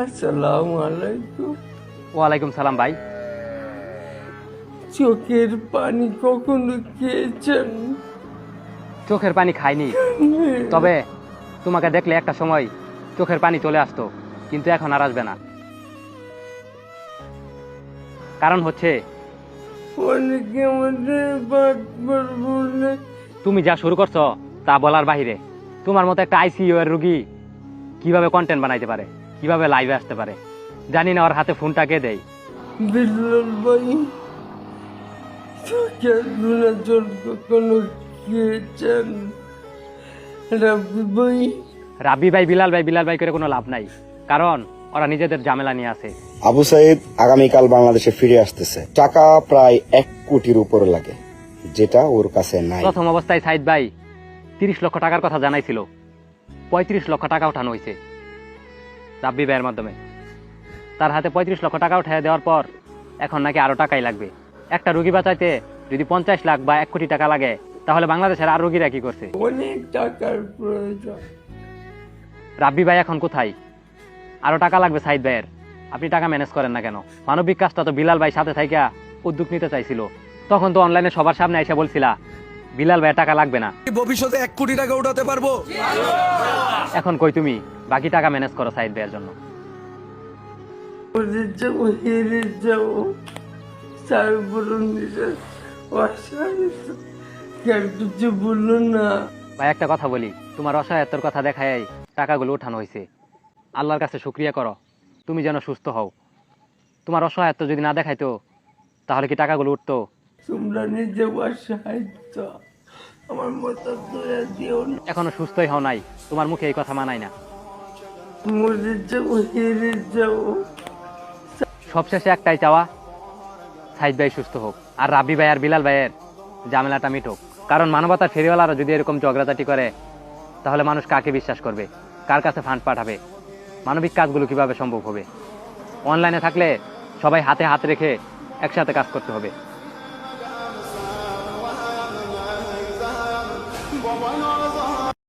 আসসালামু আলাইকুম। ওয়ালাইকুম সালাম ভাই। চোখের পানি কখনো খেয়েছেন? চোখের পানি খাইনি, তবে তোমাকে দেখলে একটা সময় চোখের পানি চলে আসতো, কিন্তু এখন আর আসবে না। কারণ হচ্ছে অনেকে আমাদের বাটবার বলে। তুমি যা শুরু করছো তা বলার বাহিরে। তোমার মতো একটা আইসিইউ এর রুগী কিভাবে কন্টেন্ট বানাইতে পারে, কিভাবে লাইভে আসতে পারে, জানি না। ওর হাতে ফোনটা কে দেয়? বিল্লাল ভাই, চোখের ধুলা জল কখনো খেয়েছেন? রাব্বি ভাই, রাব্বি ভাই, বিলাল ভাই করে কোনো লাভ নাই, কারণ ওরা নিজেদের ঝামেলা নিয়ে আছে। আবু সাইদ আগামীকাল বাংলাদেশে ফিরে আসতেছে। টাকা প্রায় 1 কোটির উপরে লাগে, যেটা ওর কাছে নাই। প্রথম অবস্থায় সাইদ ভাই 30 লক্ষ টাকার কথা জানাইছিল, 35 লক্ষ টাকা উঠানো হয়েছে রাব্বি ভাইয়ের মাধ্যমে। তার হাতে 35 লক্ষ টাকা উঠাই দেওয়ার পর এখন নাকি আরো টাকাই লাগবে। একটা রুগী বাঁচাইতে যদি 50 লাখ বা 1 কোটি টাকা লাগে, তাহলে বাংলাদেশের আর রুগীরা কি করছে? অনেক টাকার প্রয়োজন। রাব্বি ভাই এখন কোথায়? আরো টাকা লাগবে সাইদ ভাইয়ের, আপনি টাকা ম্যানেজ করেন না কেন? মানবিক কাজটা তো বিলাল ভাই সাথে থাইকা উদ্যোগ নিতে চাইছিল, তখন তো অনলাইনে সবার সামনে এসে বলছিলা বিলাল ভাইয়ের টাকা লাগবে না, ভবিষ্যতে 1 কোটি টাকা উঠাতে পারবো। এখন কই তুমি বাকি টাকা ম্যানেজ করো সাইদ ভাইয়ের জন্য? মরে যাবো, হেরে যাবো, স্যার বলুন নিজের অসহায়তা। কেন কিছু বললো না? ভাই একটা কথা বলি, তোমার অসহায়ত্বর কথা দেখায় টাকাগুলো উঠানো হয়েছে। আল্লাহর কাছে শুকরিয়া করো, তুমি যেন সুস্থ হও। তোমার অসহায়ত্ব যদি না দেখাইতো, তাহলে কি টাকাগুলো উঠতো? তোমরা নিজে অসহায়ত্ব আমার মতো দয়া দিও না। এখনো সুস্থই হও নাই, তোমার মুখে এই কথা মানায় না। মরে যাবো, হেরে যাবো। সবশেষে একটাই চাওয়া, সাইদ ভাই সুস্থ হোক, আর রাব্বি ভাই আর বিলাল ভাইয়ের ঝামেলাটা মিটুক। কারণ মানবতার ফেরিওয়ালারা যদি এরকম ঝগড়াঝাটি করে, তাহলে মানুষ কাকে বিশ্বাস করবে, কার কাছে ফান্ড পাঠাবে? মানবিক কাজগুলো কিভাবে সম্ভব হবে? অনলাইনে থাকলে সবাই হাতে হাত রেখে একসাথে কাজ করতে হবে।